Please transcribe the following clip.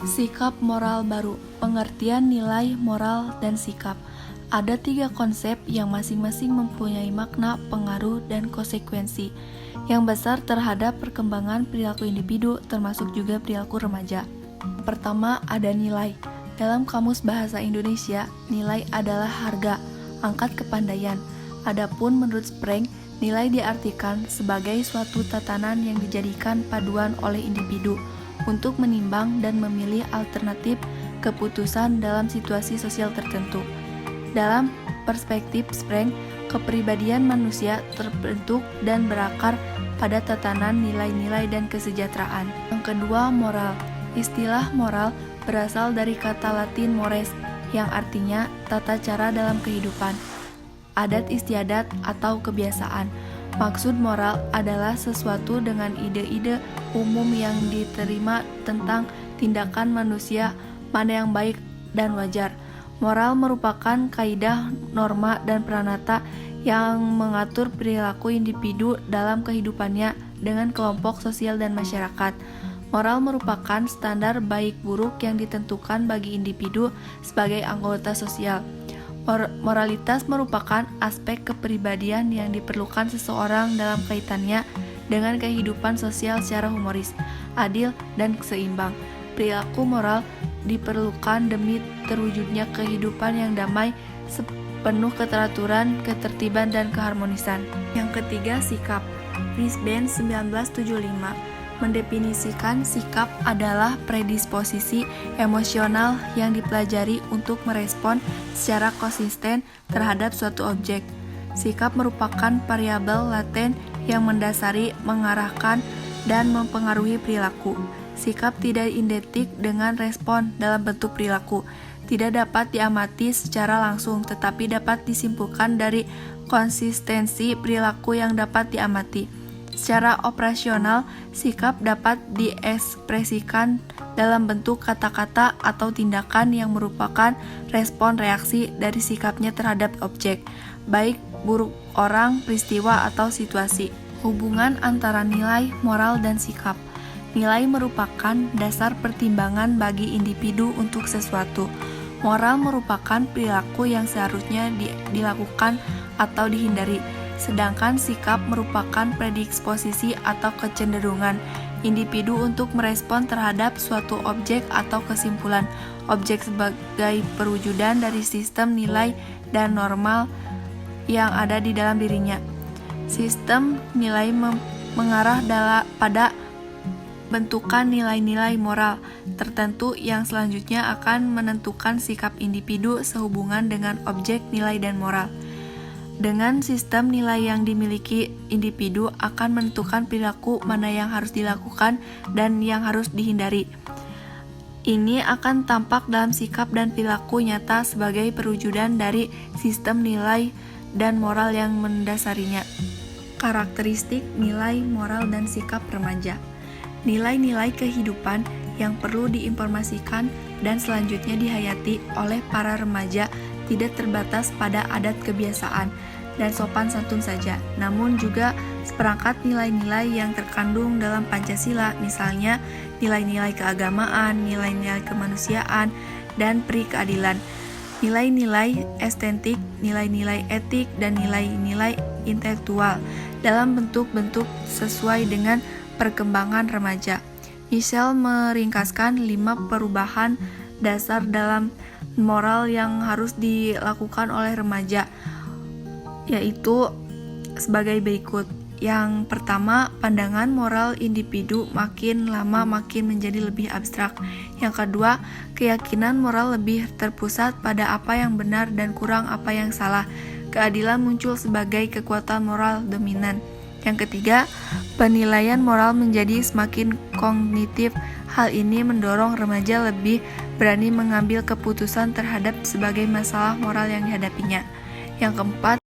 Sikap moral baru, pengertian nilai, moral, dan sikap. Ada 3 konsep yang masing-masing mempunyai makna, pengaruh, dan konsekuensi yang besar terhadap perkembangan perilaku individu, termasuk juga perilaku remaja. Pertama, ada nilai. Dalam Kamus Bahasa Indonesia, nilai adalah harga, angkat kepandaian. Adapun menurut Spreng, nilai diartikan sebagai suatu tatanan yang dijadikan paduan oleh individu untuk menimbang dan memilih alternatif keputusan dalam situasi sosial tertentu. Dalam perspektif Spreng, kepribadian manusia terbentuk dan berakar pada tatanan nilai-nilai dan kesejahteraan. Yang kedua, moral. Istilah moral berasal dari kata Latin mores, yang artinya tata cara dalam kehidupan, adat istiadat atau kebiasaan. Maksud moral adalah sesuatu dengan ide-ide umum yang diterima tentang tindakan manusia, mana yang baik dan wajar. Moral merupakan kaidah, norma, dan pranata yang mengatur perilaku individu dalam kehidupannya dengan kelompok sosial dan masyarakat. Moral merupakan standar baik buruk yang ditentukan bagi individu sebagai anggota sosial. Moralitas merupakan aspek kepribadian yang diperlukan seseorang dalam kaitannya dengan kehidupan sosial secara humoris, adil, dan seimbang. Perilaku moral diperlukan demi terwujudnya kehidupan yang damai, penuh keteraturan, ketertiban, dan keharmonisan. Yang ketiga, sikap. Brisbane 1975 mendefinisikan sikap adalah predisposisi emosional yang dipelajari untuk merespon secara konsisten terhadap suatu objek. Sikap merupakan variabel laten yang mendasari, mengarahkan, dan mempengaruhi perilaku. Sikap tidak identik dengan respon dalam bentuk perilaku, tidak dapat diamati secara langsung, tetapi dapat disimpulkan dari konsistensi perilaku yang dapat diamati. Secara operasional, sikap dapat diekspresikan dalam bentuk kata-kata atau tindakan yang merupakan respon reaksi dari sikapnya terhadap objek, baik buruk orang, peristiwa, atau situasi. Hubungan antara nilai, moral, dan sikap. Nilai merupakan dasar pertimbangan bagi individu untuk sesuatu. Moral merupakan perilaku yang seharusnya dilakukan atau dihindari. Sedangkan sikap merupakan predisposisi atau kecenderungan individu untuk merespon terhadap suatu objek atau kesimpulan objek sebagai perwujudan dari sistem nilai dan normal yang ada di dalam dirinya. Sistem nilai mengarah pada bentukan nilai-nilai moral tertentu yang selanjutnya akan menentukan sikap individu sehubungan dengan objek nilai dan moral. Dengan sistem nilai yang dimiliki, individu akan menentukan perilaku mana yang harus dilakukan dan yang harus dihindari. Ini akan tampak dalam sikap dan perilaku nyata sebagai perwujudan dari sistem nilai dan moral yang mendasarinya. Karakteristik nilai, moral, dan sikap remaja. Nilai-nilai kehidupan yang perlu diinformasikan dan selanjutnya dihayati oleh para remaja tidak terbatas pada adat kebiasaan dan sopan santun saja, namun juga seperangkat nilai-nilai yang terkandung dalam Pancasila, misalnya nilai-nilai keagamaan, nilai-nilai kemanusiaan, dan peri keadilan, nilai-nilai estetik, nilai-nilai etik, dan nilai-nilai intelektual dalam bentuk-bentuk sesuai dengan perkembangan remaja. Michel meringkaskan 5 perubahan dasar dalam moral yang harus dilakukan oleh remaja, yaitu sebagai berikut. Yang pertama, pandangan moral individu makin lama makin menjadi lebih abstrak. Yang kedua, keyakinan moral lebih terpusat pada apa yang benar dan kurang apa yang salah. Keadilan muncul sebagai kekuatan moral dominan. Yang ketiga, penilaian moral menjadi semakin kognitif. Hal ini mendorong remaja lebih berani mengambil keputusan terhadap sebagai masalah moral yang dihadapinya. Yang keempat,